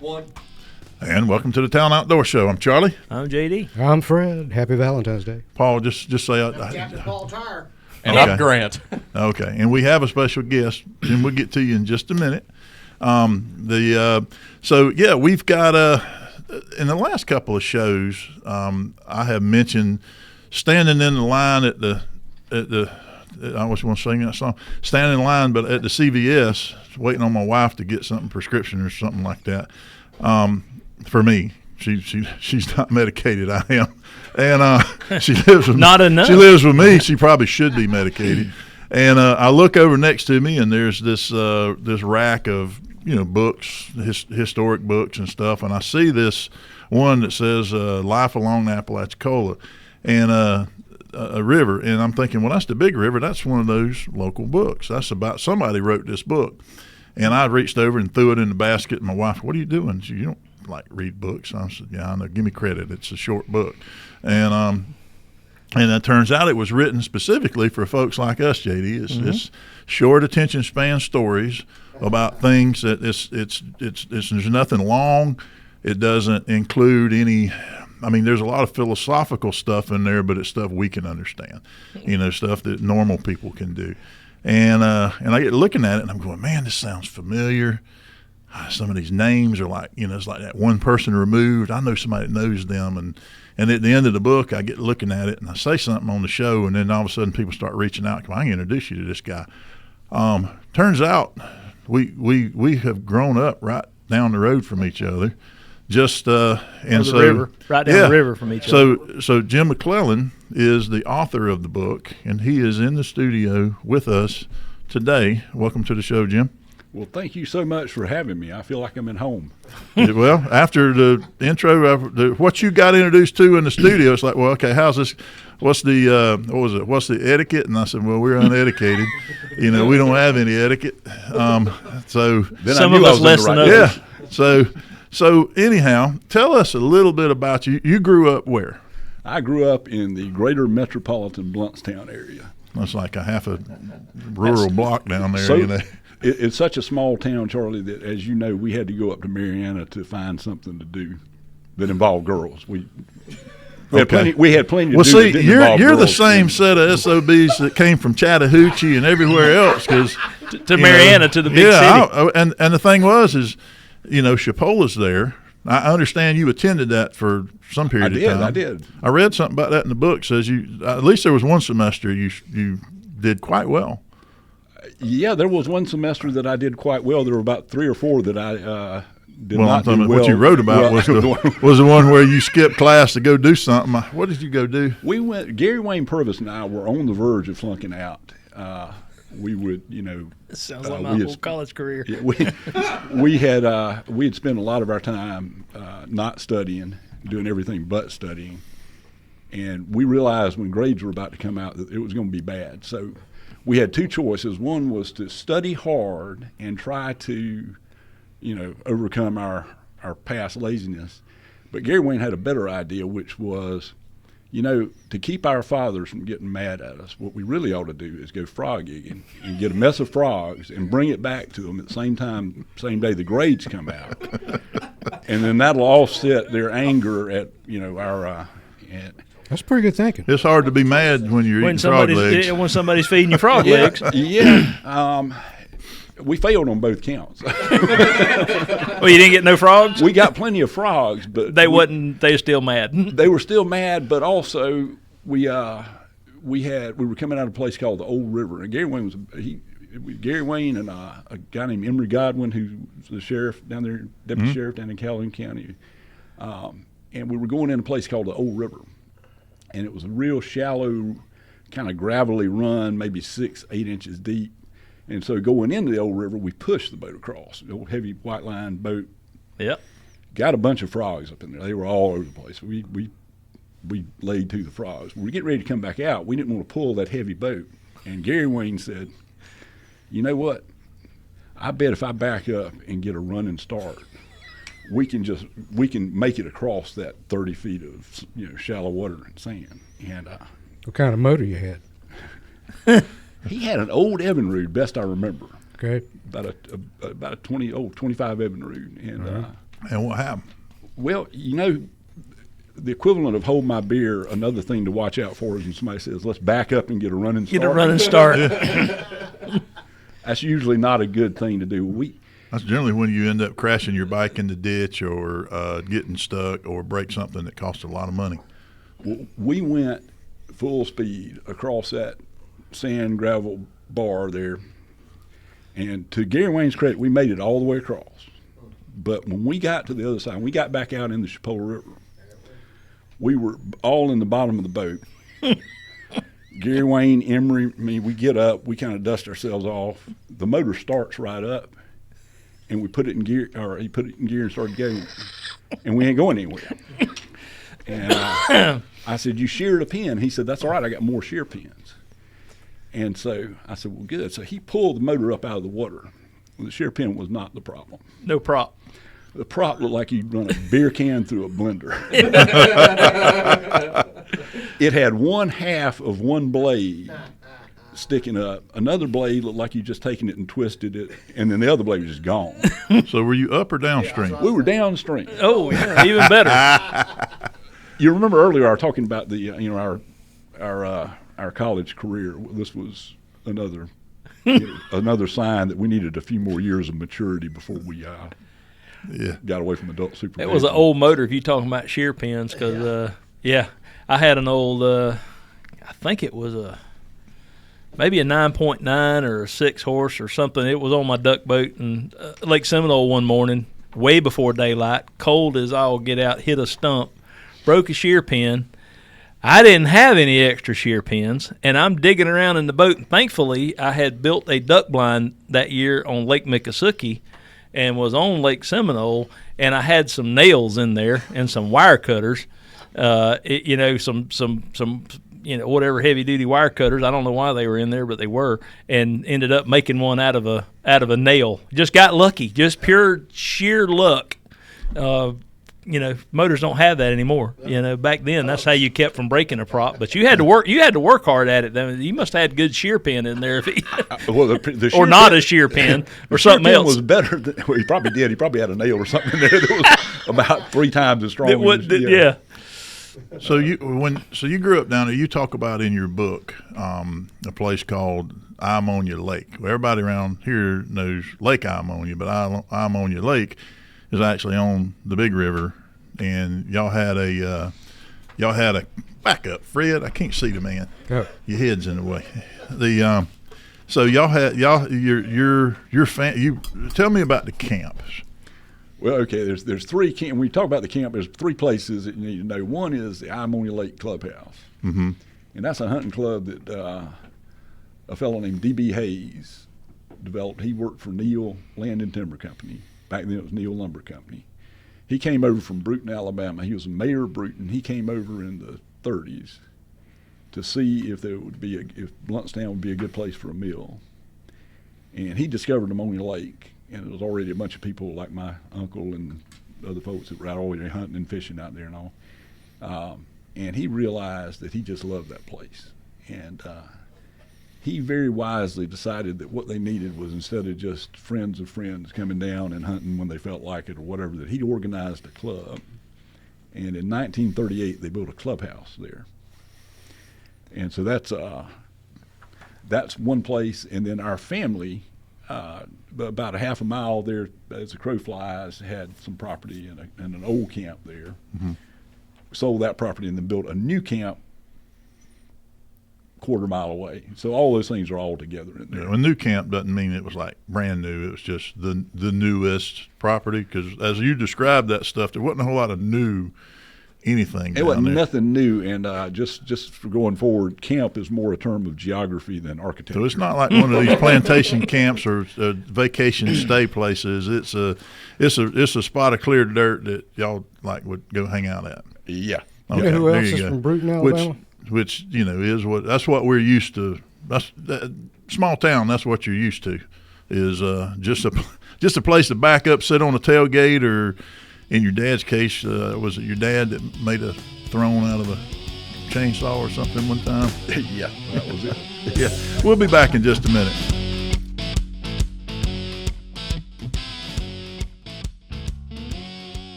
One. And welcome to the Town Outdoor Show. I'm Charlie. I'm JD. I'm Fred. Happy Valentine's Day. Paul, just say Captain Paul Tire. And I'm Grant. Okay, and we have a special guest, and we'll get to you in just a minute. We've got in the last couple of shows, I have mentioned standing in the line at the I always want to sing that song. Standing in line, but at the CVS, waiting on my wife to get something prescription or something like that. For me, she's not medicated. I am, and she lives with not enough. She lives with me. She probably should be medicated. And I look over next to me, and there's this rack of books, historic books and stuff, and I see this one that says "Life Along the Apalachicola," and a river, and I'm thinking, well, that's the big river. That's one of those local books. That's about somebody wrote this book, and I reached over and threw it in the basket. And my wife, what are you doing? She, you don't like read books. I said, yeah, I know. Give me credit. It's a short book, and it turns out it was written specifically for folks like us, JD. It's short attention span stories about things that there's nothing long. It doesn't include any. I mean, there's a lot of philosophical stuff in there, but it's stuff we can understand. Stuff that normal people can do. And I get looking at it, and I'm going, man, this sounds familiar. Some of these names are like, it's like that one person removed. I know somebody that knows them. And at the end of the book, I get looking at it, and I say something on the show, and then all of a sudden people start reaching out. I can introduce you to this guy. Turns out we have grown up right down the road from each other. River, right down the river from each other. So Jim McClellan is the author of the book, and he is in the studio with us today. Welcome to the show, Jim. Well, thank you so much for having me. I feel like I'm at home. Well, after the intro, what you got introduced to in the studio, it's like, well, okay, how's this? What's the What's the etiquette? And I said, well, we're uneducated. We don't have any etiquette. So then some of us less than others. Yeah. So anyhow, tell us a little bit about you. You grew up where? I grew up in the greater metropolitan Bluntstown area. That's like a half a rural block down there, It's such a small town, Charlie, that, as you know, we had to go up to Marianna to find something to do that involved girls. We had plenty to do that didn't involve you're the girls. same set of SOBs that came from Chattahoochee and everywhere else. Cause, to Marianna, to the big city. And the thing is Chapola's there. I understand you attended that for some period of time. I did. I read something about that in the book. Says at least there was one semester you did quite well. Yeah, there was one semester that I did quite well. There were about 3 or 4 that I did not do well. What you wrote about was the one where you skipped class to go do something. What did you go do? We went. Gary Wayne Purvis and I were on the verge of flunking out. We would, It sounds like my whole college career. We had spent a lot of our time not studying, doing everything but studying, and we realized when grades were about to come out that it was going to be bad. So we had 2 choices. One was to study hard and try to, overcome our past laziness. But Gary Wayne had a better idea, which was, to keep our fathers from getting mad at us, what we really ought to do is go frog gigging and get a mess of frogs and bring it back to them at the same day the grades come out. And then that'll offset their anger at, our That's pretty good thinking. It's hard to be mad when you're eating frog legs. When somebody's feeding you frog legs. Yeah. We failed on both counts. Well, you didn't get no frogs? We got plenty of frogs, but they were still mad. They were still mad, but also we were coming out of a place called the Old River, and Gary Wayne and a guy named Emory Godwin, who's the sheriff down there, deputy sheriff down in Calhoun County, and we were going in a place called the Old River, and it was a real shallow, kind of gravelly run, maybe 6-8 inches deep. And so going into the Old River, we pushed the boat across, the old heavy white line boat. Yep. Got a bunch of frogs up in there. They were all over the place. We laid to the frogs. When we get ready to come back out, we didn't want to pull that heavy boat. And Gary Wayne said, you know what? I bet if I back up and get a running start, we can make it across that 30 feet of shallow water and sand. And what kind of motor you had? He had an old Evinrude, best I remember. Okay. About a 25 Evinrude, and And what happened? Well, the equivalent of hold my beer, another thing to watch out for is when somebody says, let's back up and get a running start. Get a running start. That's usually not a good thing to do. That's generally when you end up crashing your bike in the ditch or getting stuck or break something that costs a lot of money. We went full speed across that sand gravel bar there. And to Gary Wayne's credit, we made it all the way across. But when we got to the other side, we got back out in the Apalachicola River, we were all in the bottom of the boat. Gary Wayne, Emery, me, we get up, we kind of dust ourselves off. The motor starts right up, and we put it in gear, or he put it in gear and started going, and we ain't going anywhere. And I said, you sheared a pin. He said, that's all right, I got more shear pins. And so I said, well, good. So he pulled the motor up out of the water. The shear pin was not the problem. No prop. The prop looked like you'd run a beer can through a blender. It had one half of one blade sticking up. Another blade looked like you just taken it and twisted it, and then the other blade was just gone. So were you up or downstream? We were downstream. Oh, yeah, even better. You remember earlier I was talking about the our college career. This was another sign that we needed a few more years of maturity before we got away from adult supervision. It was an old motor if you're talking about shear pins because, I had an old, I think it was maybe a 9.9 or a 6 horse or something. It was on my duck boat in Lake Seminole one morning, way before daylight, cold as all get out, hit a stump, broke a shear pin. I didn't have any extra shear pins, and I'm digging around in the boat, and thankfully I had built a duck blind that year on Lake Miccosukee and was on Lake Seminole, and I had some nails in there and some wire cutters, some whatever heavy-duty wire cutters. I don't know why they were in there, but they were, and ended up making one out of a nail. Just got lucky, just pure sheer luck. Motors don't have that anymore. Back then that's how you kept from breaking a prop. But you had to work. You had to work hard at it. You must have had good shear pin in there, the shear or not pin, a shear pin, or shear something pin else. Was better. He probably did. He probably had a nail or something in there that was about 3 times as strong. Yeah. So you grew up down there. You talk about in your book a place called Imonia Lake. Well, everybody around here knows Lake Imonia, but Imonia Lake is actually on the Big River, and y'all had a back up, Fred. I can't see the man. Oh. Your head's in the way. So you tell me about the camps. Well, okay, there's 3 camp. When we talk about the camp, there's 3 places that you need to know. One is the Imonia Lake Clubhouse, and that's a hunting club that a fellow named D.B. Hayes developed. He worked for Neal Land and Timber Company. Back then it was Neal Lumber Company. He came over from Bruton, Alabama. He was mayor of Bruton. He came over in the 30s to see if if Bluntstown would be a good place for a mill. And he discovered Ammonia Lake, and it was already a bunch of people like my uncle and other folks that were out already hunting and fishing out there and all. And he realized that he just loved that place. And he very wisely decided that what they needed was, instead of just friends of friends coming down and hunting when they felt like it or whatever, that he organized a club. And in 1938, they built a clubhouse there. And so that's one place. And then our family, about a half a mile there, as the crow flies, had some property and an old camp there. Sold that property and then built a new camp quarter mile away. So all those things are all together in there. Yeah, a new camp doesn't mean it was like brand new. It was just the newest property, because as you described that stuff, there wasn't a whole lot of new anything. It wasn't there. nothing new, and just for going forward, camp is more a term of geography than architecture. So it's not like one of these plantation camps or vacation stay places. It's a spot of clear dirt that y'all like would go hang out at. Yeah. You know who else is from Bruton, Alabama? Which that's what we're used to. That's small town. That's what you're used to, is just a place to back up, sit on a tailgate, or in your dad's case, was it your dad that made a throne out of a chainsaw or something one time? Yeah, that was it. Yeah, we'll be back in just a minute.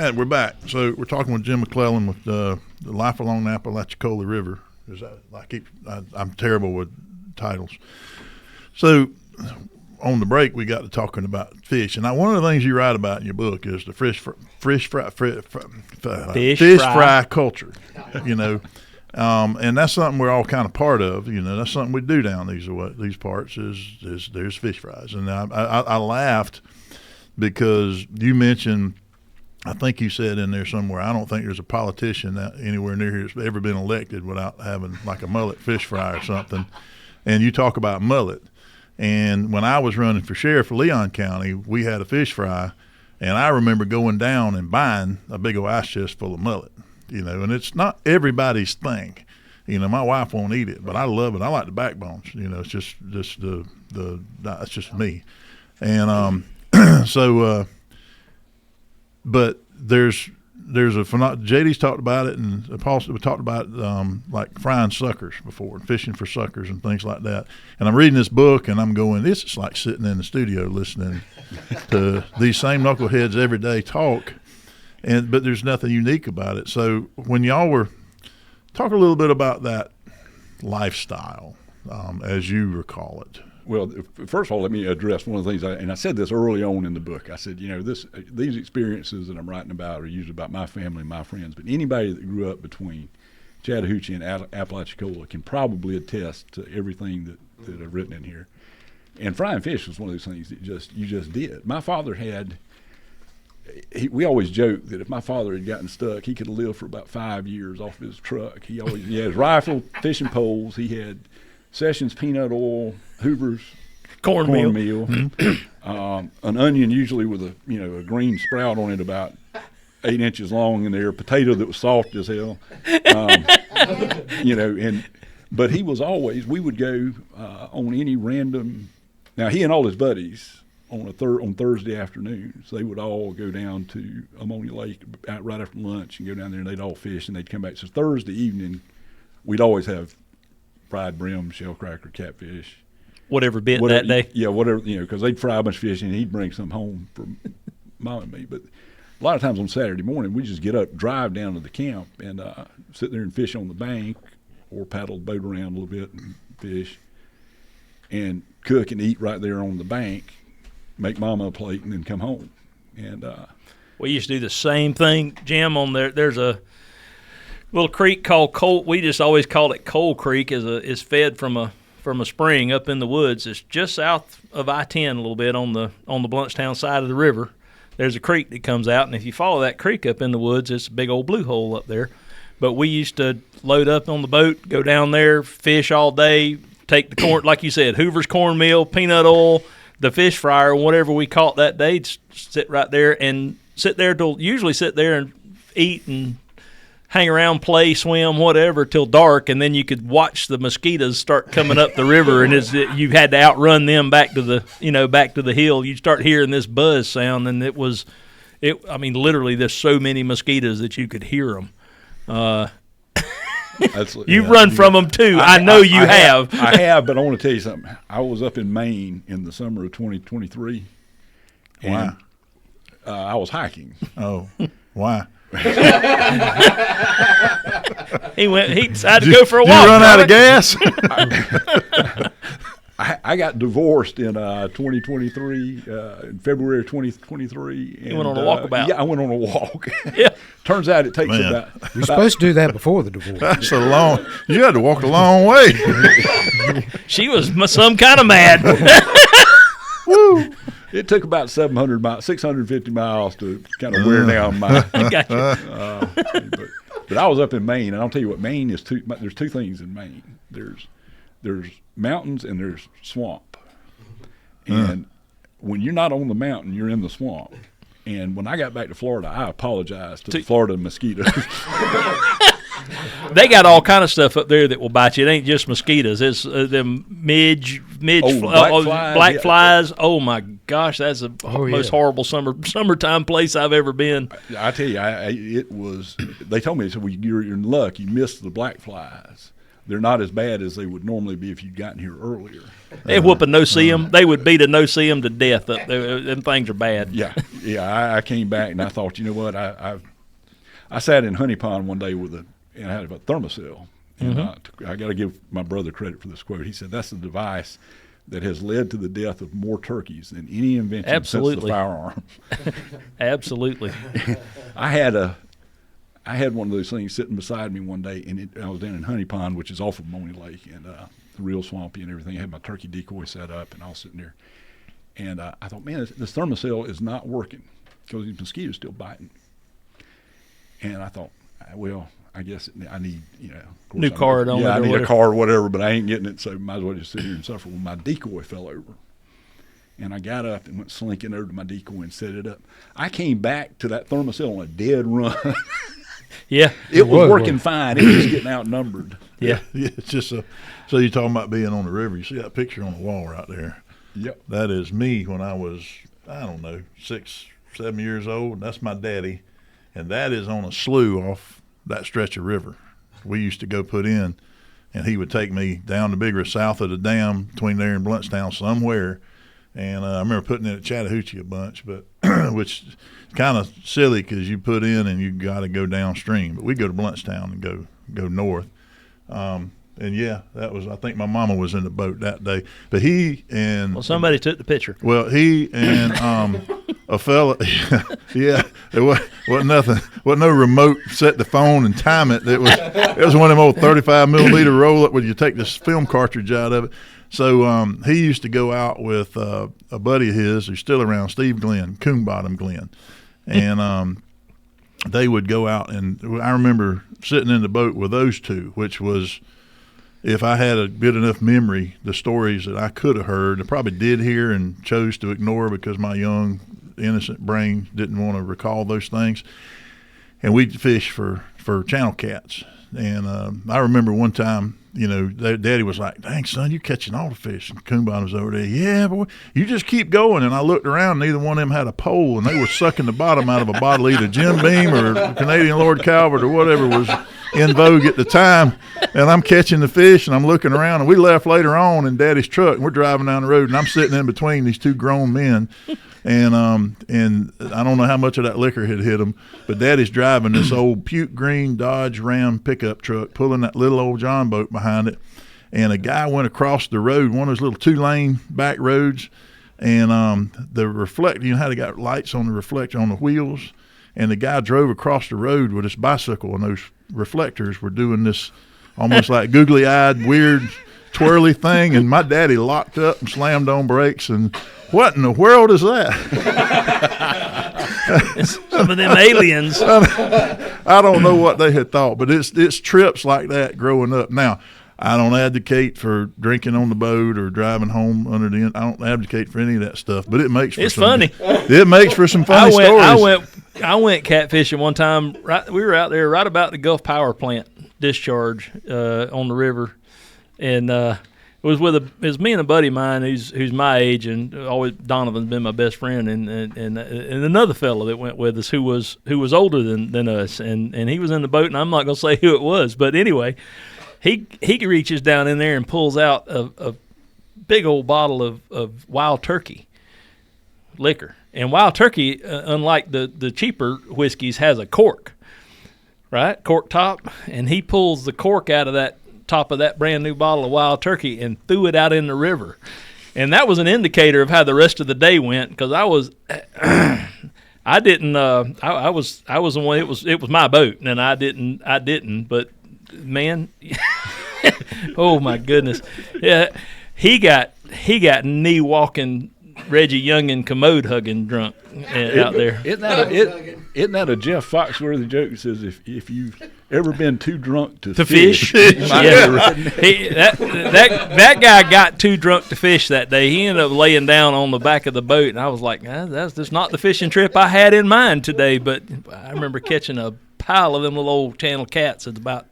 right, we're back. So we're talking with Jim McClellan with the Life Along the Apalachicola River. I'm terrible with titles. So on the break, we got to talking about fish, and one of the things you write about in your book is the fish fry culture. You know, and that's something we're all kind of part of. You know, that's something we do down these parts. Is there's fish fries, and I laughed because you mentioned. I think you said in there somewhere, I don't think there's a politician anywhere near here that's ever been elected without having like a mullet fish fry or something. And you talk about mullet. And when I was running for sheriff of Leon County, we had a fish fry. And I remember going down and buying a big old ice chest full of mullet, you know, and it's not everybody's thing. You know, my wife won't eat it, but I love it. I like the backbones. You know, it's just that's just me. And but there's JD's talked about it, and Paul talked about like frying suckers before, fishing for suckers and things like that. And I'm reading this book, and I'm going, this is like sitting in the studio listening to these same knuckleheads every day talk, but there's nothing unique about it. So when y'all were talk a little bit about that lifestyle, as you recall it. Well, first of all, let me address one of the things, and I said this early on in the book. I said, you know, these experiences that I'm writing about are usually about my family and my friends, but anybody that grew up between Chattahoochee and Apalachicola can probably attest to everything that I've written in here. And frying fish was one of those things that you just did. My father we always joke that if my father had gotten stuck, he could have lived for about 5 years off his truck. He had his rifle, fishing poles, he had Sessions peanut oil, Hoover's cornmeal, an onion usually with a green sprout on it about 8 inches long in there, a potato that was soft as hell, but he was always, we would go on any random, now he and all his buddies on Thursday afternoons, they would all go down to Ammonia Lake right after lunch and go down there and they'd all fish and they'd come back. So Thursday evening, we'd always have fried brim, shell cracker, catfish. Whatever bit that day. Yeah, whatever, because they'd fry a bunch of fish and he'd bring some home for Mom and me. But a lot of times on Saturday morning, we just get up, drive down to the camp, and sit there and fish on the bank or paddle the boat around a little bit and fish and cook and eat right there on the bank, make Mama a plate, and then come home. And we used to do the same thing, Jim, on there. There's a little creek called Coal. We just always called it Coal Creek. Is fed from a spring up in the woods. It's just south of I-10 a little bit on the Bluntstown side of the river. There's a creek that comes out, and if you follow that creek up in the woods, it's a big old blue hole up there. But we used to load up on the boat, go down there, fish all day, take the corn, like you said, Hoover's cornmeal, peanut oil, the fish fryer, whatever we caught that day, sit right there and sit there and eat and hang around, play, swim, whatever, till dark, and then you could watch the mosquitoes start coming up the river, and you had to outrun them back to the hill. You start hearing this buzz sound, and literally, there's so many mosquitoes that you could hear them. You've run from them too. I know you have. I have, but I want to tell you something. I was up in Maine in the summer of 2023. Why? I was hiking. Oh, why? He decided to go for a walk. Did you run out of gas? I got divorced in 2023, in February of 2023. You went on a walkabout. Yeah, I went on a walk. Yeah. Turns out it takes about. You're supposed to do that before the divorce. That's you had to walk a long way. She was some kind of mad. Woo. It took about 650 miles to kind of wear down my. Gotcha. But I was up in Maine, and I'll tell you what, Maine is there's two things in Maine. There's mountains and there's swamp. And when you're not on the mountain, you're in the swamp. And when I got back to Florida, I apologized to the Florida mosquitoes. They got all kind of stuff up there that will bite you. It ain't just mosquitoes. It's them black flies. Oh my gosh, that's the most horrible summertime place I've ever been. I tell you, it was. They told me, they said, "Well, you're in luck. You missed the black flies." they're not as bad as they would normally be if you'd gotten here earlier. They whoop a no-see-em. They would beat a no-see-em to death. Them things are bad. Yeah, I came back and I thought, you know what? I sat in Honey Pond one day and I had a thermocell. And I got to give my brother credit for this quote. He said, "That's the device that has led to the death of more turkeys than any invention since the firearm." Absolutely. I had one of those things sitting beside me one day, and I was down in Honey Pond, which is off of Money Lake, and real swampy and everything. I had my turkey decoy set up, and I was sitting there. And I thought, man, this thermocell is not working because these mosquitoes still biting. And I thought, well, I guess I need, new card on it. Yeah, I need whatever. a card or whatever, but I ain't getting it, so might as well just sit here and suffer. Well, my decoy fell over. And I got up and went slinking over to my decoy and set it up. I came back to that thermocell on a dead run. Yeah. It was working fine. It was getting outnumbered. Yeah. It's just so you're talking about being on the river. You see that picture on the wall right there? Yep. That is me when I was, 6, 7 years old. That's my daddy. And that is on a slough off that stretch of river we used to go put in, and he would take me down to Bigger, south of the dam, between there and Bluntstown somewhere. And I remember putting in at Chattahoochee a bunch, but which is kind of silly because you put in and you got to go downstream. But we go to Bluntstown and go north. And yeah, that was, I think my mama was in the boat that day. But he and somebody took the picture. Well, he and a fella, yeah, it wasn't nothing. Wasn't no remote, set the phone and time it. It was one of them old 35 millimeter roll up where you take this film cartridge out of it. So he used to go out with a buddy of his who's still around, Steve Glenn, Coon Bottom Glenn, and they would go out, and I remember sitting in the boat with those two, which was, if I had a good enough memory, the stories that I could have heard, and probably did hear and chose to ignore because my young, innocent brain didn't want to recall those things. And we'd fish for channel cats. And I remember one time, Daddy was like, "Dang, son, you're catching all the fish." And Coon Bottom was over there. "Yeah, boy, you just keep going." And I looked around, neither one of them had a pole, and they were sucking the bottom out of a bottle, either Jim Beam or Canadian Lord Calvert or whatever was in vogue at the time. And I'm catching the fish, and I'm looking around, and we left later on in Daddy's truck, and we're driving down the road, and I'm sitting in between these two grown men. And I don't know how much of that liquor had hit him, but Daddy's driving this old puke green Dodge Ram pickup truck, pulling that little old John boat behind it. And a guy went across the road, one of those little 2-lane back roads, and the reflector, how they got lights on the reflector on the wheels, and the guy drove across the road with his bicycle, and those reflectors were doing this almost like googly-eyed, weird, twirly thing, and my daddy locked up and slammed on brakes, and what in the world is that? Some of them aliens. I don't know what they had thought, but it's trips like that growing up. Now, I don't advocate for drinking on the boat or driving home under the end. I don't advocate for any of that stuff, but it makes for funny. It makes for some funny stories. I went catfishing one time. We were out there right about the Gulf Power Plant discharge on the river, and it was me and a buddy of mine who's my age, and always Donovan's been my best friend, and another fellow that went with us who was older than us, and he was in the boat, and I'm not gonna say who it was, but anyway, he reaches down in there and pulls out a big old bottle of Wild Turkey liquor, and Wild Turkey, unlike the cheaper whiskeys, has a cork, right, cork top, and he pulls the cork out of that top of that brand new bottle of Wild Turkey and threw it out in the river. And that was an indicator of how the rest of the day went, because I was the one, it was my boat, and I didn't, but man, oh my goodness. Yeah, he got knee walking Reggie Youngin commode hugging drunk out there. Isn't that a Jeff Foxworthy joke that says if you've ever been too drunk to fish? Yeah. That guy got too drunk to fish that day. He ended up laying down on the back of the boat, and I was like, that's not the fishing trip I had in mind today. But I remember catching a pile of them little old channel cats that's about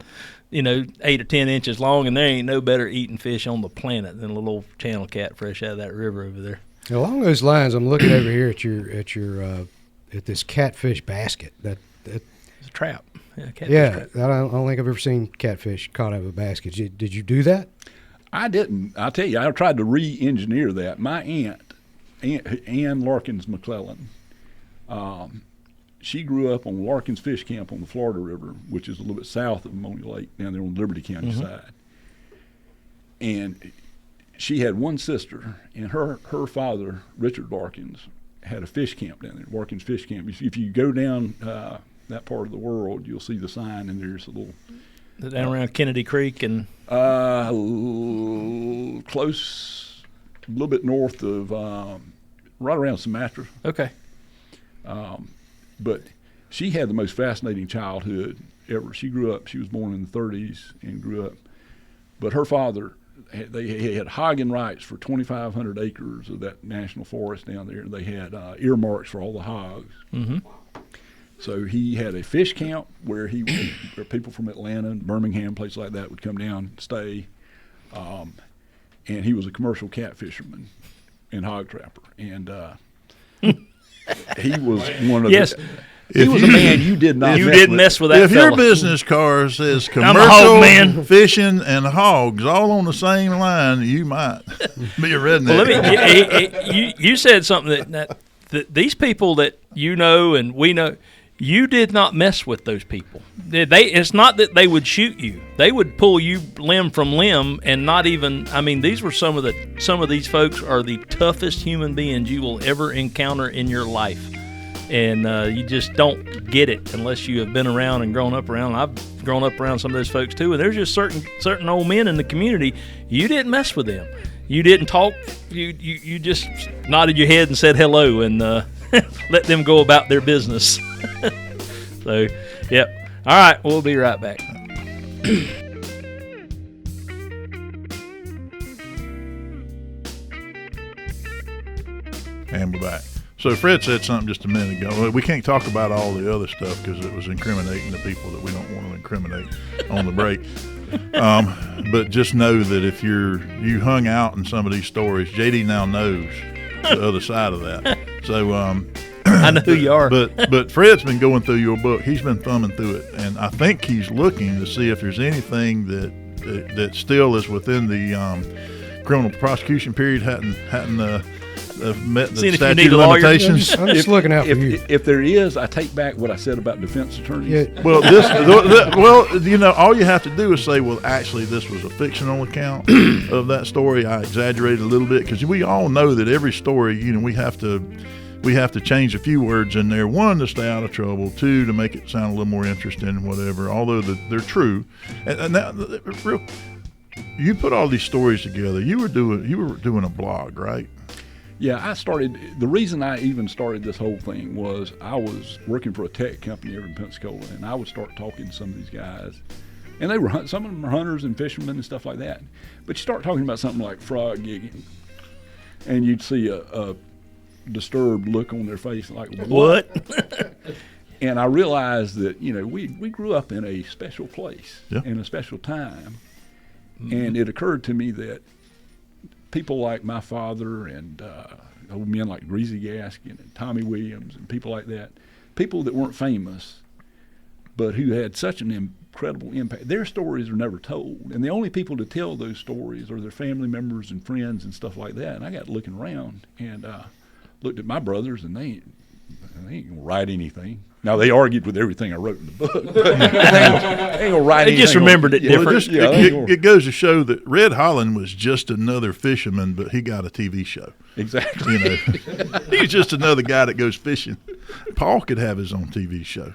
8 or 10 inches long, and there ain't no better eating fish on the planet than a little old channel cat fresh out of that river over there. Along those lines, I'm looking over here at this catfish basket. It's a trap. catfish Yeah, trap. I don't think I've ever seen catfish caught out of a basket. Did you do that? I didn't. I'll tell you, I tried to re-engineer that. My aunt Ann Larkins McClellan, she grew up on Larkins Fish Camp on the Florida River, which is a little bit south of Ammonia Lake, down there on the Liberty County side. And she had one sister, and her father, Richard Larkins, had a fish camp down there, Larkins Fish Camp. If you go down that part of the world, you'll see the sign, and there's a little Down around Kennedy Creek and close, a little bit north of, right around Sumatra. okay. But she had the most fascinating childhood ever. She grew up, she was born in the 30s and grew up. But her father, they had hogging rights for 2,500 acres of that national forest down there. They had earmarks for all the hogs. Mm-hmm. So he had a fish camp where where people from Atlanta and Birmingham, places like that, would come down and stay. And he was a commercial catfisherman and hog trapper. And he was one of Yes. He was a man you did not. You didn't mess with that If fella. your business card says a commercial, hog man. fishing, and hogs all on the same line, you might be a redneck. Well, you said something that these people that you know and we know, you did not mess with those people. It's not that they would shoot you; they would pull you limb from limb, and not even. I mean, these were some of these folks are the toughest human beings you will ever encounter in your life. And you just don't get it unless you have been around and grown up around. I've grown up around some of those folks too, and there's just certain old men in the community. You didn't mess with them. You didn't talk. You just nodded your head and said hello and let them go about their business. So, yep. All right, we'll be right back. And we're back. So Fred said something just a minute ago. We can't talk about all the other stuff because it was incriminating to people that we don't want to incriminate on the break. But just know that if you hung out in some of these stories, JD now knows the other side of that. So I know who you are. But Fred's been going through your book. He's been thumbing through it, and I think he's looking to see if there's anything that still is within the criminal prosecution period hadn't met the Seeing if you statute need of a lawyer. limitations. I'm just looking out for you. If there is, I take back what I said about defense attorneys. Yeah. Well, all you have to do is say, well, actually, this was a fictional account of that story. I exaggerated a little bit because we all know that every story, we have to change a few words in there. One, to stay out of trouble. Two, to make it sound a little more interesting and whatever, although they're true. And now, you put all these stories together. You were doing a blog, right? Yeah, the reason I even started this whole thing was I was working for a tech company over in Pensacola, and I would start talking to some of these guys. And some of them are hunters and fishermen and stuff like that. But you start talking about something like frog gigging, and you'd see a disturbed look on their face like, what? And I realized that, we grew up in a special place, in a special time. Mm-hmm. And it occurred to me that people like my father and old men like Greasy Gaskin and Tommy Williams and people like that, people that weren't famous, but who had such an incredible impact. Their stories are never told, and the only people to tell those stories are their family members and friends and stuff like that. And I got looking around and looked at my brothers, and they ain't gonna write anything. Now, they argued with everything I wrote in the book. But they ain't gonna write anything. They just remembered it different. It goes to show that Red Holland was just another fisherman, but he got a TV show. Exactly. He's just another guy that goes fishing. Paul could have his own TV show.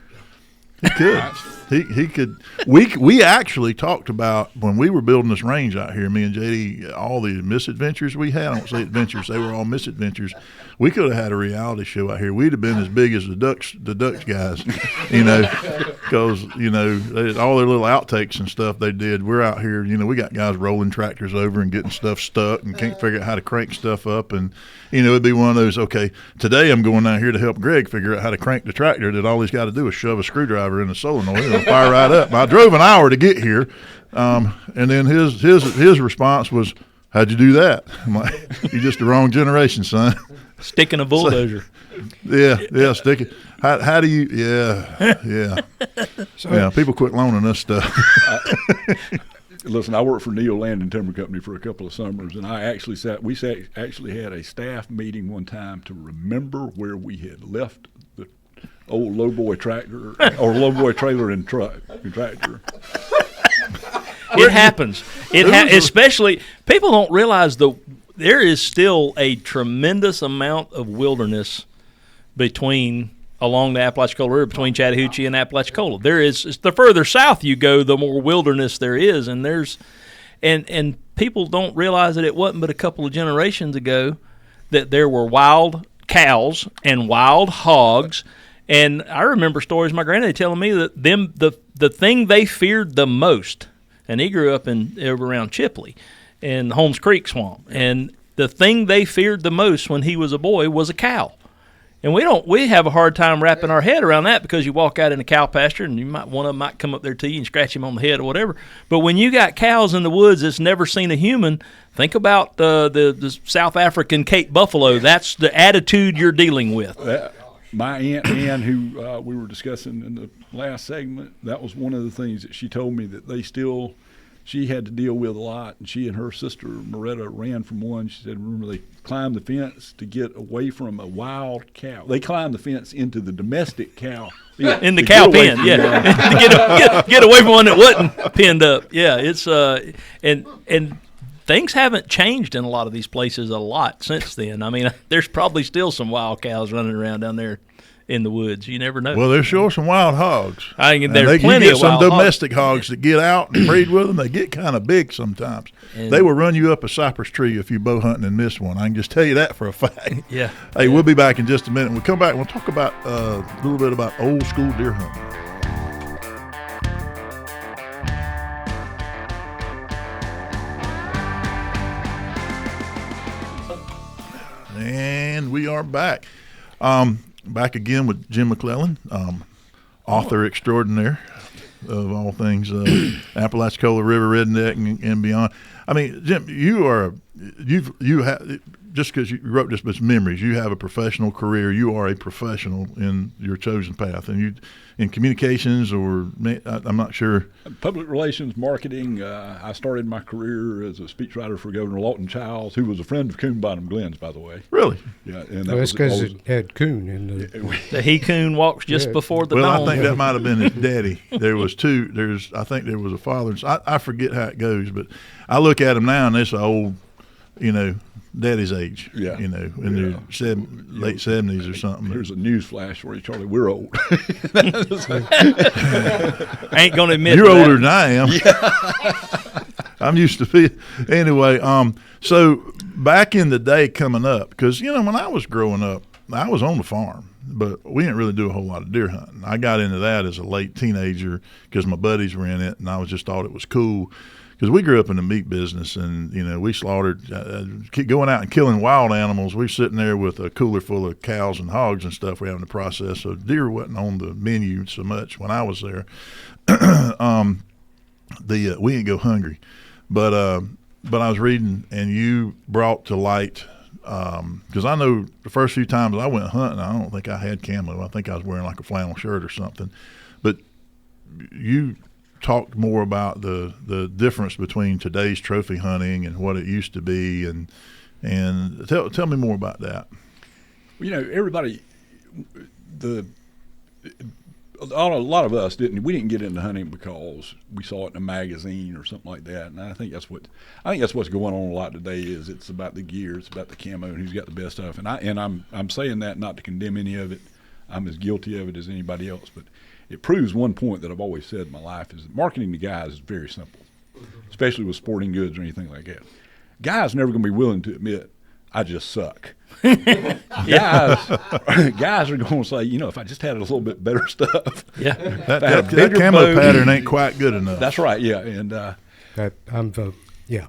He could. He could. We actually talked about when we were building this range out here, me and JD, all the misadventures we had. I don't say adventures; they were all misadventures. We could have had a reality show out here. We'd have been as big as the Dutch guys, because all their little outtakes and stuff they did. We're out here, we got guys rolling tractors over and getting stuff stuck and can't figure out how to crank stuff up, and it'd be one of those. Okay, today I'm going out here to help Greg figure out how to crank the tractor. That all he's got to do is shove a screwdriver in the solenoid and it'll fire right up. I drove an hour to get here, and then his response was, "How'd you do that?" I'm like, "You're just the wrong generation, son." Sticking a bulldozer. Yeah, sticking. How do you? Yeah. Yeah. People quit loaning us stuff. Listen, I worked for Neil Land and Timber Company for a couple of summers, and we actually had a staff meeting one time to remember where we had left the old lowboy tractor or lowboy trailer and tractor. It happens. Especially people don't realize there is still a tremendous amount of wilderness along the Apalachicola River between Chattahoochee and Apalachicola. The further south you go, the more wilderness there is, and people don't realize that it wasn't but a couple of generations ago that there were wild cows and wild hogs. And I remember stories my granddad telling me that the thing they feared the most, and he grew up over around Chipley in Holmes Creek Swamp, and the thing they feared the most when he was a boy was a cow. And we have a hard time wrapping our head around that, because you walk out in a cow pasture and one of them might come up there to you and scratch him on the head or whatever. But when you got cows in the woods that's never seen a human, think about the South African Cape buffalo. That's the attitude you're dealing with. My Aunt Ann, who we were discussing in the last segment, that was one of the things that she told me that she had to deal with a lot. And she and her sister, Moretta, ran from one. She said, remember, they climbed the fence to get away from a wild cow. They climbed the fence into the domestic cow. In the cow pen, to get away from one that wasn't pinned up. Yeah, it's and things haven't changed in a lot of these places a lot since then. I mean, there's probably still some wild cows running around down there in the woods. You never know. Well, there's sure some wild hogs. There's plenty of wild some domestic hogs that get out and breed with them. They get kind of big sometimes. And they will run you up a cypress tree if you bow hunting and miss one. I can just tell you that for a fact. Yeah. Hey, we'll be back in just a minute. We'll come back and we'll talk about a little bit about old school deer hunting. And we are back. Back again with Jim McClellan, author extraordinaire of all things Apalachicola River, redneck, and beyond. I mean, Jim, you have, just because you wrote this, but it's memories. You have a professional career. You are a professional in your chosen path, and you in communications, or I'm not sure. Public relations, marketing. I started my career as a speechwriter for Governor Lawton Childs, who was a friend of Coon Bottom Glenn's, by the way. Really? Yeah, and that's because it had coon in the he-coon walks just before the dawn. I think that might have been his daddy. There was two. I think there was a father. I forget how it goes, but I look at him now, and it's an old, daddy's age. Yeah. In their late 70s or something. Here's a news flash for you, Charlie. We're old. I ain't gonna admit you're older than I am. Yeah. I'm used to be. Anyway, so back in the day coming up, because when I was growing up, I was on the farm, but we didn't really do a whole lot of deer hunting. I got into that as a late teenager because my buddies were in it, and I just thought it was cool. Because we grew up in the meat business, and we slaughtered, going out and killing wild animals. We were sitting there with a cooler full of cows and hogs and stuff we're having to process. So deer wasn't on the menu so much when I was there. We didn't go hungry, but I was reading, and you brought to light, because I know the first few times I went hunting, I don't think I had camo. I think I was wearing like a flannel shirt or something. But you talked more about the difference between today's trophy hunting and what it used to be, and tell me more about that. Everybody, a lot of us didn't get into hunting because we saw it in a magazine or something like that. And I think that's what's going on a lot today. Is it's about the gear, it's about the camo, and who's got the best stuff. And I'm saying that not to condemn any of it. I'm as guilty of it as anybody else, but it proves one point that I've always said in my life, is that marketing to guys is very simple, especially with sporting goods or anything like that. Guys are never going to be willing to admit, I just suck. Guys are going to say, if I just had a little bit better stuff. Yeah. That camo pattern ain't quite good enough. That's right, yeah. And yeah.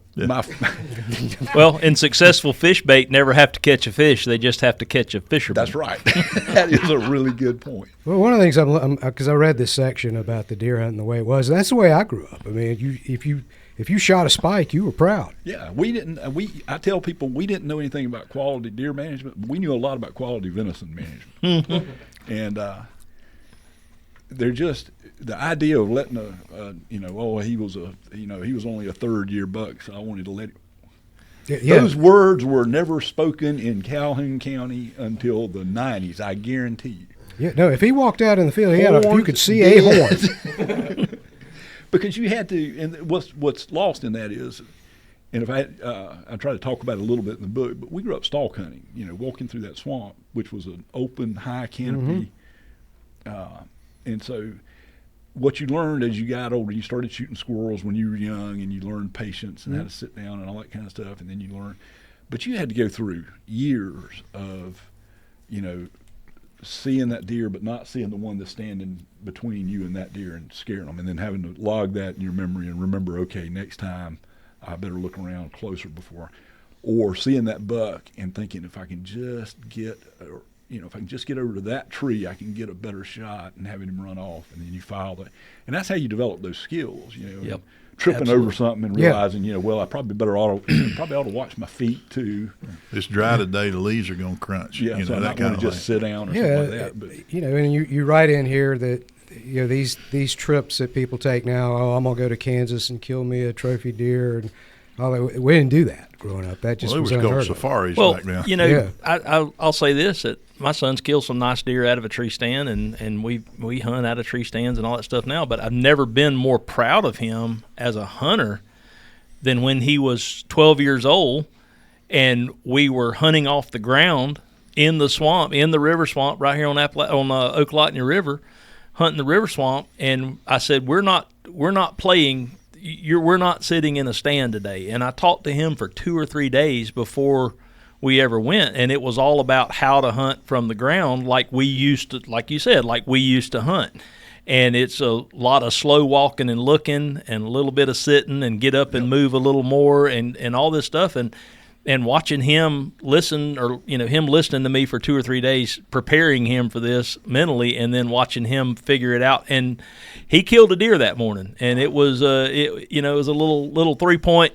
Well, in successful fish bait, never have to catch a fish. They just have to catch a fisherman. That's right. That is a really good point. Well, one of the things because I read this section about the deer hunting the way it was, that's the way I grew up. I mean, if you shot a spike, you were proud. Yeah, we didn't. I tell people we didn't know anything about quality deer management, but we knew a lot about quality venison management. And they're just the idea of letting he was only a third year buck, so I wanted to let him. Yeah. Those words were never spoken in Calhoun County until the 90s, I guarantee you. Yeah, no, if he walked out in the field, you could see a horn. Because you had to, and what's lost in that is, and if I try to talk about it a little bit in the book, but we grew up stalk hunting, walking through that swamp, which was an open, high canopy. And so what you learned as you got older, you started shooting squirrels when you were young, and you learned patience and how to sit down and all that kind of stuff, and then you learn. But you had to go through years of, seeing that deer but not seeing the one that's standing between you and that deer and scaring them, and then having to log that in your memory and remember, okay, next time I better look around closer before. Or seeing that buck and thinking, if I can just get over to that tree, I can get a better shot, and having him run off, and then you file that. And that's how you develop those skills, Yep. Tripping Absolutely. over something and realizing, well, I probably ought to watch my feet too. It's dry today. The leaves are going to crunch. Yeah, so I'm not going to just sit down or something like that. But And you write in here that these trips that people take now. Oh, I'm gonna go to Kansas and kill me a trophy deer, and all that. We didn't do that growing up. That just Well, was there was unheard called of. safaris Well, back then. Yeah. I'll say this, that my son's killed some nice deer out of a tree stand, and we hunt out of tree stands and all that stuff now, but I've never been more proud of him as a hunter than when he was 12 years old and we were hunting off the ground in the swamp, in the river swamp right here on Ocklawatomie River, hunting the river swamp, and I said, we're not playing, we're not sitting in a stand today. And I talked to him for 2 or 3 days before we ever went, and it was all about how to hunt from the ground like we used to, like you said, like we used to hunt. And it's a lot of slow walking and looking and a little bit of sitting and get up and move a little more and all this stuff. And watching him listen, or him listening to me for 2 or 3 days, preparing him for this mentally, and then watching him figure it out. And he killed a deer that morning, and it was it was a little 3-point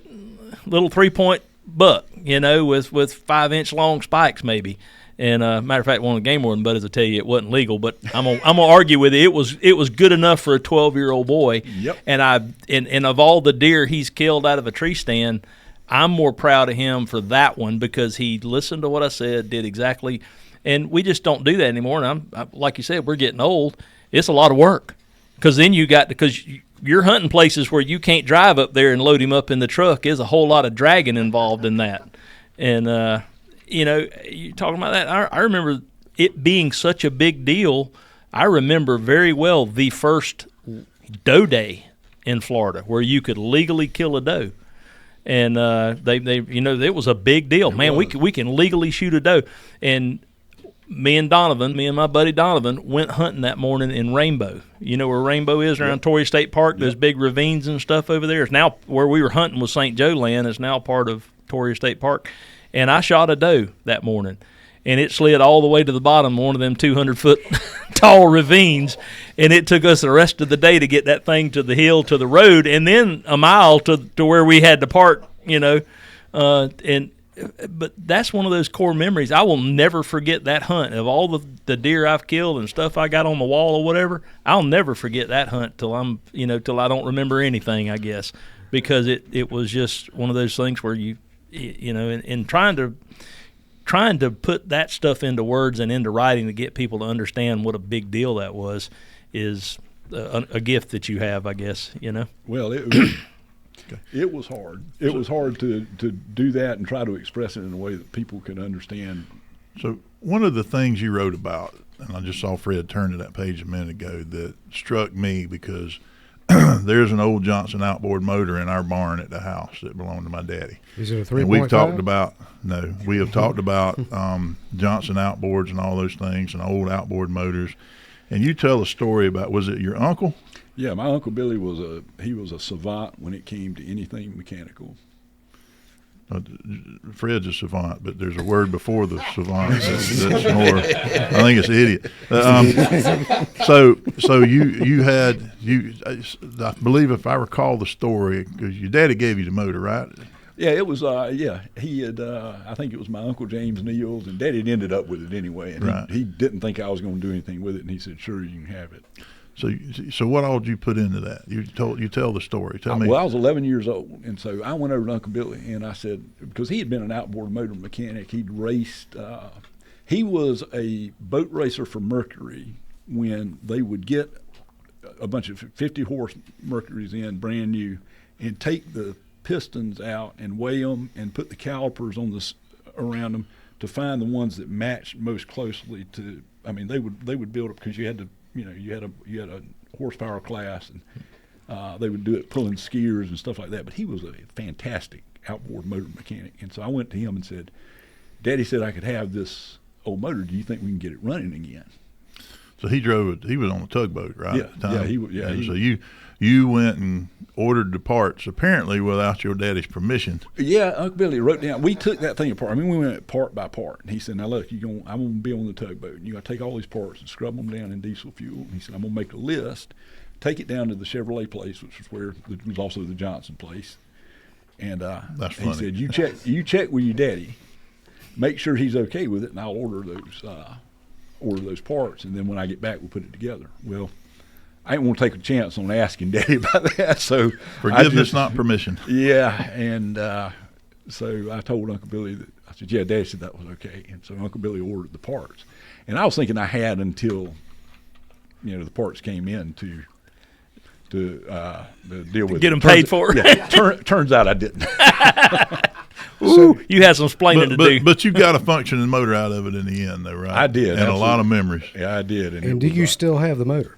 buck, with 5-inch long spikes maybe. And matter of fact, one of the game warden buddies will tell you it wasn't legal, but I'm gonna argue with it. It was good enough for a 12-year-old boy. Yep. And of all the deer he's killed out of a tree stand, I'm more proud of him for that one because he listened to what I said, did exactly, and we just don't do that anymore. And I'm like you said, we're getting old. It's a lot of work because then because you're hunting places where you can't drive up there and load him up in the truck. There's a whole lot of dragging involved in that, and you're talking about that. I remember it being such a big deal. I remember very well the first doe day in Florida where you could legally kill a doe. And it was a big deal. Man, we can legally shoot a doe. And me and my buddy Donovan, went hunting that morning in Rainbow. You know where Rainbow is around Torrey State Park? Those big ravines and stuff over there. It's now where we were hunting was St. Joe land. It's now part of Torrey State Park. And I shot a doe that morning, and it slid all the way to the bottom of one of them 200-foot tall ravines, and it took us the rest of the day to get that thing to the hill, to the road, and then a mile to where we had to park, but that's one of those core memories. I will never forget that hunt. Of all the deer I've killed and stuff I got on the wall or whatever, I'll never forget that hunt till I don't remember anything, I guess, because it was just one of those things where and trying to put that stuff into words and into writing to get people to understand what a big deal that was is a gift that you have, I guess, Well, it was hard. It was hard to do that and try to express it in a way that people could understand. So one of the things you wrote about, and I just saw Fred turn to that page a minute ago, that struck me because there's an old Johnson outboard motor in our barn at the house that belonged to my daddy. Is it a 3.5? And we have talked about Johnson outboards and all those things and old outboard motors. And you tell a story about, was it your uncle? Yeah, my Uncle Billy was a savant when it came to anything mechanical. Fred's a savant, but there's a word before the savant that's more. I think it's idiot. So you I believe, if I recall the story, because your daddy gave you the motor, right? Yeah, it was. He had. I think it was my Uncle James Neal's, and Daddy had ended up with it anyway. And Right. he didn't think I was going to do anything with it, and he said, "Sure, you can have it." So what all did you put into that? You tell the story. Tell me. Well, I was 11 years old, and so I went over to Uncle Billy, and I said, because he had been an outboard motor mechanic, he'd raced. He was a boat racer for Mercury when they would get a bunch of 50-horse Mercuries in, brand new, and take the pistons out and weigh them and put the calipers on around them to find the ones that matched most closely to. I mean, they would build up because you had to. You had a horsepower class, and they would do it pulling skiers and stuff like that. But he was a fantastic outboard motor mechanic, and so I went to him and said, "Daddy said I could have this old motor. Do you think we can get it running again?" So he drove it. He was on a tugboat, right? Yeah, at the time? yeah, he was. Yeah, And so you went and ordered the parts, apparently without your daddy's permission. Yeah, Uncle Billy wrote down. We took that thing apart. I mean, we went part by part. And he said, "Now look, I'm gonna be on the tugboat, and you got to take all these parts and scrub them down in diesel fuel." And he said, "I'm gonna make a list, take it down to the Chevrolet place, which was where it was also the Johnson place." And That's he funny. said, "You check with your daddy, make sure he's okay with it, and I'll order those parts, and then when I get back, we'll put it together." Well, I didn't want to take a chance on asking Daddy about that, so Forgiveness, not permission. Yeah, and so I told Uncle Billy that. I said, "Yeah, Daddy said that was okay," and so Uncle Billy ordered the parts, and I was thinking I had until the parts came in to deal with Get them paid for. Yeah, turns out I didn't. Ooh, you had some explaining to do. But you got a functioning motor out of it in the end, though, right? I did, and a lot of memories. Yeah, I did. And do you still have the motor?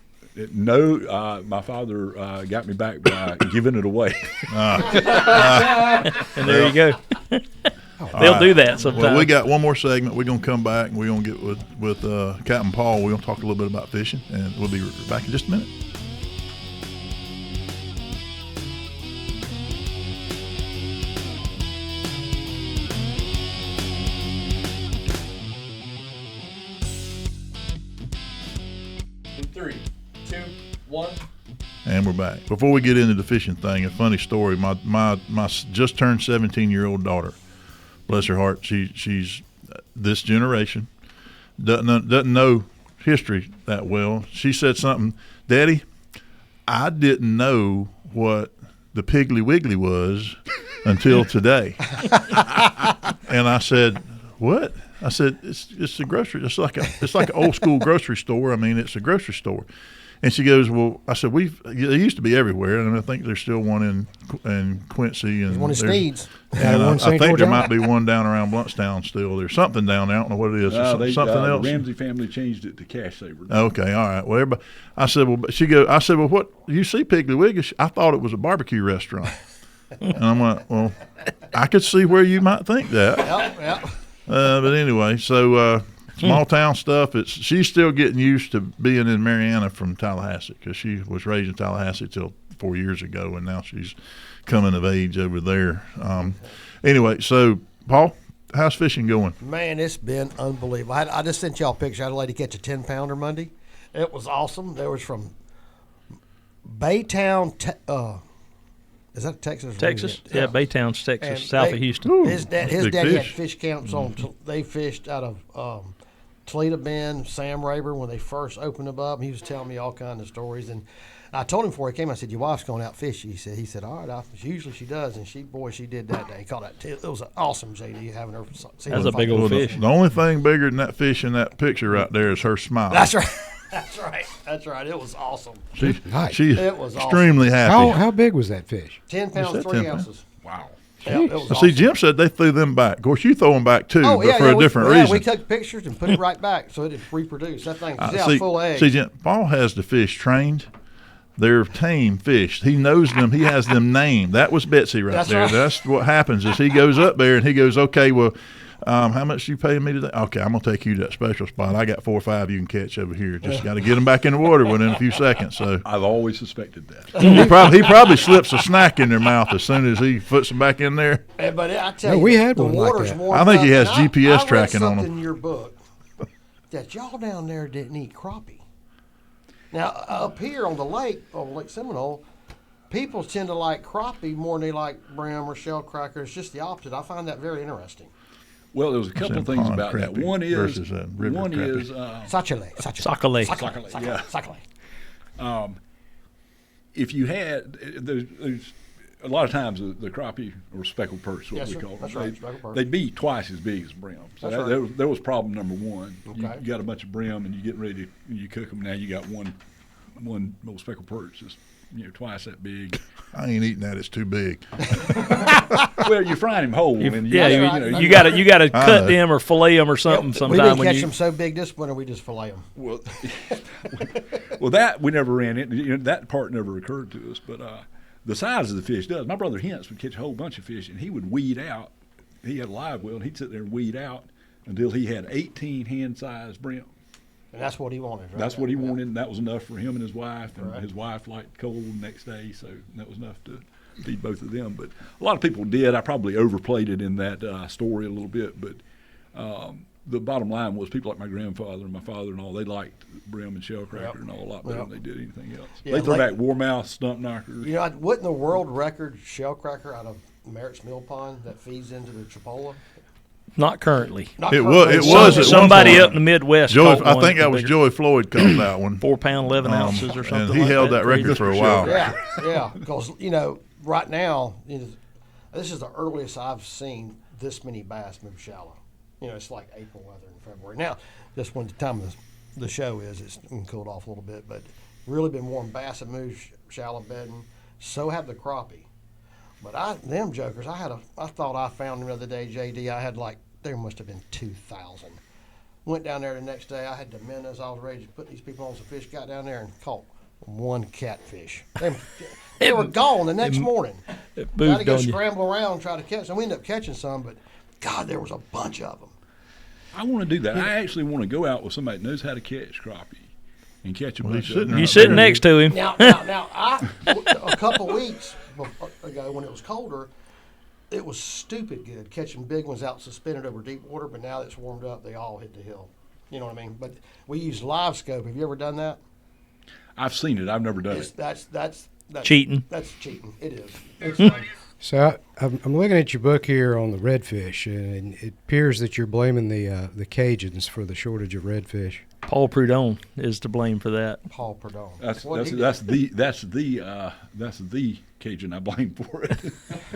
No, my father got me back by giving it away. And there you go. They'll do that sometimes. Well, we got one more segment. We're gonna come back and we're gonna get with Captain Paul. We're gonna talk a little bit about fishing, and we'll be back in just a minute. And we're back. Before we get into the fishing thing, a funny story. My just turned 17-year-old daughter, bless her heart, she's this generation, doesn't know history that well. She said something, "Daddy, I didn't know what the Piggly Wiggly was until today." And I said, "What?" I said, "It's a grocery. It's like an old school grocery store. I mean, it's a grocery store." And she goes, "Well," I said, "There used to be everywhere, and I think there's still one in Quincy, and There's one in Steeds. And one in I St. think there George. might be one down around Bluntstown still. There's something down there. I don't know what it is. It's something else." The Ramsey family changed it to Cash Saver. Okay, all right. Well, everybody, I said, "Well, what? You see Piggly Wiggly? I thought it was a barbecue restaurant." And I'm like, "Well, I could see where you might think that." Yep. But anyway, so small town stuff. She's still getting used to being in Marianna from Tallahassee, because she was raised in Tallahassee till 4 years ago, and now she's coming of age over there. Anyway, so Paul, how's fishing going? Man, it's been unbelievable. I just sent y'all a picture. I had a lady catch a 10-pounder Monday. It was awesome. There was from Baytown, is that Texas? Texas? Yeah, Baytown's Texas, And south they- of Houston. Ooh, His big daddy had fish. fish counts on. They fished out of Toledo Bend, Sam Rayburn, when they first opened them up. He was telling me all kinds of stories, and I told him before he came. I said, "Your wife's going out fishing." He said, "All right." Usually she does, and she did that day. He caught that. It was an awesome JD having her. That's a big old fish. The only thing bigger than that fish in that picture right there is her smile. That's right. That's right. It was awesome. She's It was extremely happy. How big was that fish? 10 pounds, said 3 10 pounds. ounces. Wow. Yeah, it was See, awesome. Jim said they threw them back. Of course, you throw them back too, but for a different reason. We took pictures and put it right back so it would reproduce. That thing was See, full of eggs. see, Jim, Paul has the fish trained. They're tame fish. He knows them. He has them named. That was Betsy That's there. right. That's what happens is he goes up there and he goes, "Okay, well, how much you paying me today? Okay, I'm gonna take you to that special spot. I got 4 or 5 you can catch over here. Just got to get them back in the water within a few seconds." So I've always suspected that. he probably slips a snack in their mouth as soon as he puts them back in there. But I tell No, you, we had the one like water's that. warmed I think he up, has and GPS I read tracking on something him. in your book that y'all down there didn't eat crappie. Now up here on Lake Seminole, people tend to like crappie more than they like brim or shell cracker. It's just the opposite. I find that very interesting. Well, there's a couple of things pond about that. crappie One is versus a river crappie. Sacale. Yeah. If you had, there's a lot of times the crappie or speckled perch, what Yes, we sir. call That's them, right, speckled perch. they'd be twice as big as brim. So That's that was problem number one. Okay. You got a bunch of brim and you get ready to you cook them. Now you got one little speckled perch that's twice that big. I ain't eating that. It's too big. Well, you're frying them whole. And Yeah, right. you got to cut know. them or fillet them or something. We Sometime didn't when catch you them so big this winter, we just fillet them. Well, that we never ran into. That part never occurred to us. But the size of the fish does. My brother Hintz would catch a whole bunch of fish, and he would weed out. He had a live well, and he'd sit there and weed out until he had 18 hand-sized brim. And that's what he wanted, right? That's what he wanted, and that was enough for him and his wife. And Right. his wife liked cold the next day, so that was enough to feed both of them. But a lot of people did. I probably overplayed it in that story a little bit, but the bottom line was people like my grandfather and my father and all, they liked brim and shell cracker and all a lot better Yep. than they did anything else. Yeah, they throw like- back warmouth, stump knockers. Wouldn't the world record shell cracker out of Merritt's Mill Pond that feeds into the Chipola? not currently. Not It currently. was at one Somebody point. up in the Midwest. Joey, caught I one think that was bigger. Joey Floyd caught that one. 4 pound, 11 ounces or something. And he like held that Crazy. record for a while. Yeah, because right now, this is the earliest I've seen this many bass move shallow. It's like April weather in February. Now, just when the time of the show is, it's cooled off a little bit, but really been warm. Bass have moved shallow bedding. So have the crappie. But them jokers, I thought I found them the other day, JD. I had there must have been 2,000. Went down there the next day. I had the minnows. I was ready to put these people on some fish. Got down there and caught one catfish. They were gone the next morning. It Got to moved go on you. scramble around and try to catch them. We ended up catching some, but God, there was a bunch of them. I want to do that. I actually want to go out with somebody that knows how to catch crappie and catch a Well, bunch he's of sitting them. You sitting next to him. Now, a couple weeks ago when it was colder, it was stupid good catching big ones out suspended over deep water. But now that it's warmed up, they all hit the hill. You know what I mean? But we use live scope. Have you ever done that? I've seen it. I've never done It's, it. that's Cheating. That's cheating. It is. It's fun. So I'm looking at your book here on the redfish, and it appears that you're blaming the Cajuns for the shortage of redfish. Paul Prudhomme is to blame for that. Paul Perdon. That's the Cajun I blame for it.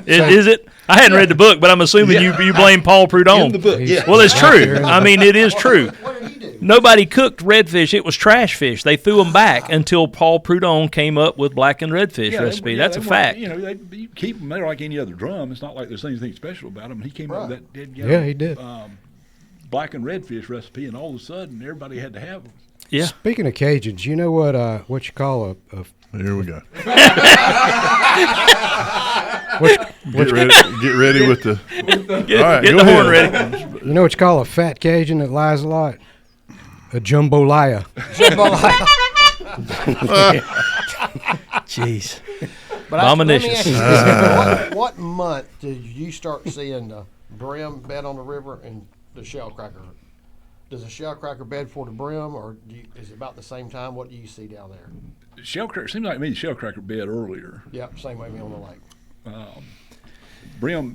Is it? I hadn't read the book, but I'm assuming you blame Paul Prudhomme. In the book, yeah. Well, it's true. I mean, it is true. What did he do? Nobody cooked redfish. It was trash fish. They threw them back until Paul Prudhomme came up with blackened redfish recipe. That's a fact. You keep them there like any other drum. It's not like there's anything special about them. He came up with that dead guy. Yeah, he did. Blackened redfish recipe, and all of a sudden, everybody had to have them. Yeah. Speaking of Cajuns, you know what you call a Here we go. what Get ready with the. Get, All right, get go the horn ahead. ready. you know what you call a fat Cajun that lies a lot? A jambalaya. Jeez. But let me Abominations. ask you this. What month did you start seeing the brim bed on the river and the shell cracker? Does the shell cracker bed for the brim, or is it about the same time? What do you see down there? Shellcracker seems like to me the shellcracker bed earlier. Yep, same way me on the lake.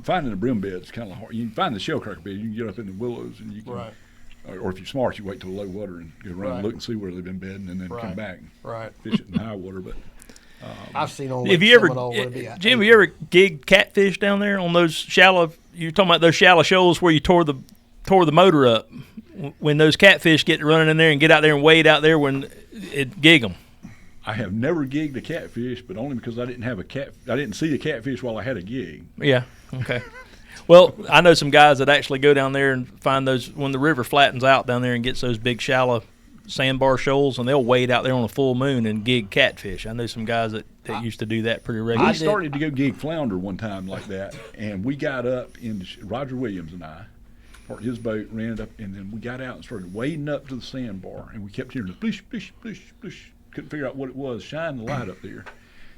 Finding a brim bed is kind of hard. You can find the shellcracker bed. You can get up in the willows, and you can. Right. Or if you're smart, you wait till low water and go around Right. and look and see where they've been bedding, and then come Right. back and Right. fish it in high water. But I've seen on Have Lake you ever, Seminole where it'd be at Jim? Have 8. you ever gigged catfish down there on those shallow? You're talking about those shallow shoals where you tore the motor up. When those catfish get running in there and get out there and wade out there when it gig them. I have never gigged a catfish, but only because I didn't see a catfish while I had a gig. Yeah. Okay. Well, I know some guys that actually go down there and find those when the river flattens out down there and gets those big shallow sandbar shoals, and they'll wade out there on a full moon and gig catfish. I know some guys that used to do that pretty I regularly. started to go gig flounder one time like that, and we got up in Roger Williams and I parked his boat, ran it up, and then we got out and started wading up to the sandbar, and we kept hearing the splish, splish, splish, splish. Couldn't figure out what it was. Shine the light up there,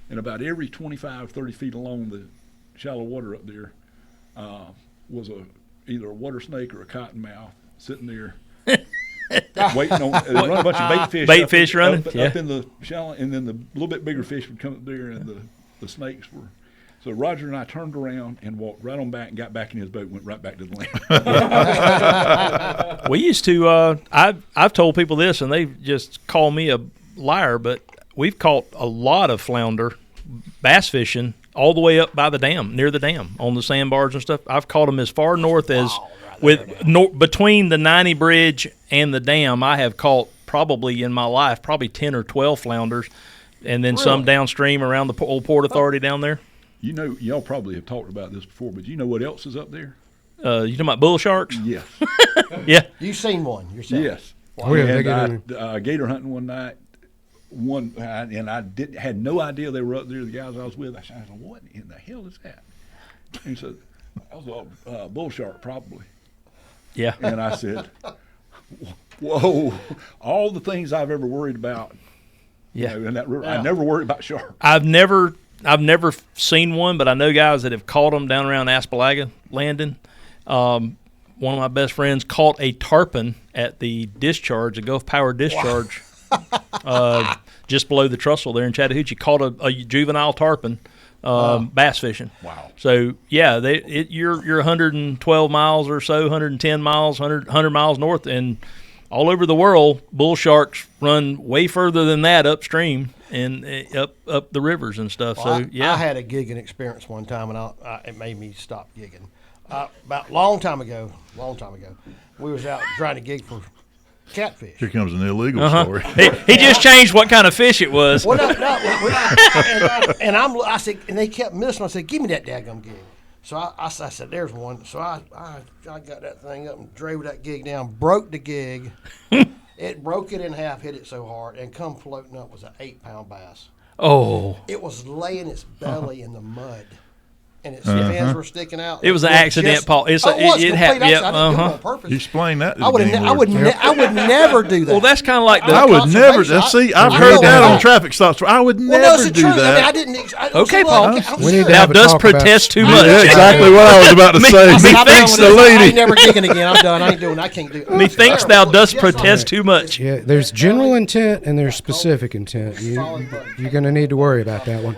and about every 25, 30 feet along the shallow water up there was either a water snake or a cottonmouth sitting there. Waiting on, run a bunch of bait fish. Bait fish running? up Yeah. in the shallow, and then the little bit bigger fish would come up there, and the snakes were. So Roger and I turned around and walked right on back and got back in his boat and went right back to the land. We used to. I've told people this, and they just call me a liar. But we've caught a lot of flounder bass fishing all the way up by the dam, near the dam, on the sandbars and stuff. I've caught them as far north as between the 90 bridge and the dam. I have caught probably in my life 10 or 12 flounders, and then some downstream around the old Port Authority down there. You know, y'all probably have talked about this before, but you know what else is up there? You talking about bull sharks? Yes. Yeah. You've seen one yourself? Yes. Oh, yeah, they And get I gator hunting one night. And I had no idea they were up there. The guys I was with, I said, "What in the hell is that?" And he said, "That was a bull shark, probably." Yeah. And I said, "Whoa! All the things I've ever worried about, Yeah. in that river, I never worried about sharks." I've never seen one, but I know guys that have caught them down around Apalachicola Landing. One of my best friends caught a tarpon at the discharge, the Gulf Power discharge, just below the trestle there in Chattahoochee. Caught a juvenile tarpon bass fishing. Wow. So yeah, you're 112 miles or so, 110 miles, 100 miles north, and all over the world, bull sharks run way further than that upstream and up the rivers and stuff. Well, So yeah, I had a gigging experience one time, and it made me stop gigging. About long time ago, we was out trying to gig for catfish. Here comes an illegal story. he just changed what kind of fish it was. Well, I said, and they kept missing. I said, "Give me that daggum gig." So I said, "There's one." So I got that thing up and drove that gig down, broke the gig. It broke it in half, hit it so hard, and come floating up was an 8-pound bass. Oh, It was laying its belly in the mud, and its fins were sticking out. It was an accident, Paul. It was it complete happened. accident. Yep, I didn't do it on purpose. You explain that to I the would game I would never do that. Well, that's kind of like I would never. See, I've heard that on traffic stops. I would never do that. I mean, I didn't. Okay, Paul. We need to now have a does talk about- protest too Yeah, much. exactly what I was about to say. Methinks the I lady. ain't never gigging again. I'm done. I ain't doing. I can't do it. Methinks thou dost protest too much. Yeah, there's general intent and there's specific intent. You're going to need to worry about that one.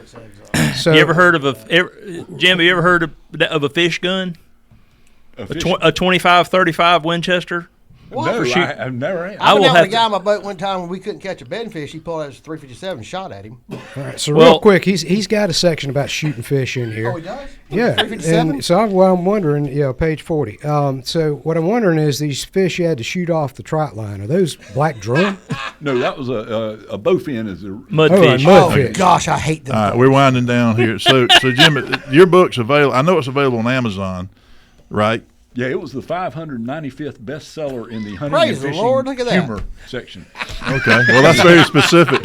So, You ever heard of Jim? Have you ever heard of a fish gun? A 25-35 Winchester. No, I've never had. I I will went out have with a guy on my boat one time when we couldn't catch a bedfish. He pulled out his .357 and shot at him. all right, so Well- real quick, he's got a section about shooting fish in here. Oh, he does? Yeah, .357? and so I'm wondering, page 40. So what I'm wondering is these fish you had to shoot off the trot line, are those black drum? No, that was a bowfin. Is a Mudfish. Oh, Oh, Mudfish. gosh, I hate them. All right, we're winding down here. So Jim, your book's available. I know it's available on Amazon, right? Yeah, it was the 595th bestseller in the hunting Praise and the fishing Lord, look at that. humor section. Okay. Well, that's very specific.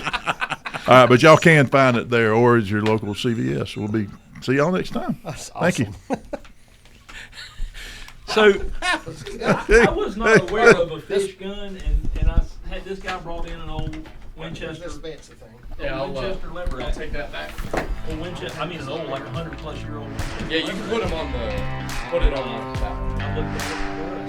All right, but y'all can find it there, or is your local CVS. See y'all next time. That's Thank you. awesome. So I was not aware of a fish gun, and I had this guy brought in an old Winchester. This fancy thing. Yeah, Winchester lever. I'll take that back. Old Winchester. I mean, an old, like 100+ year old. Yeah, you can put it on the. I looked at it.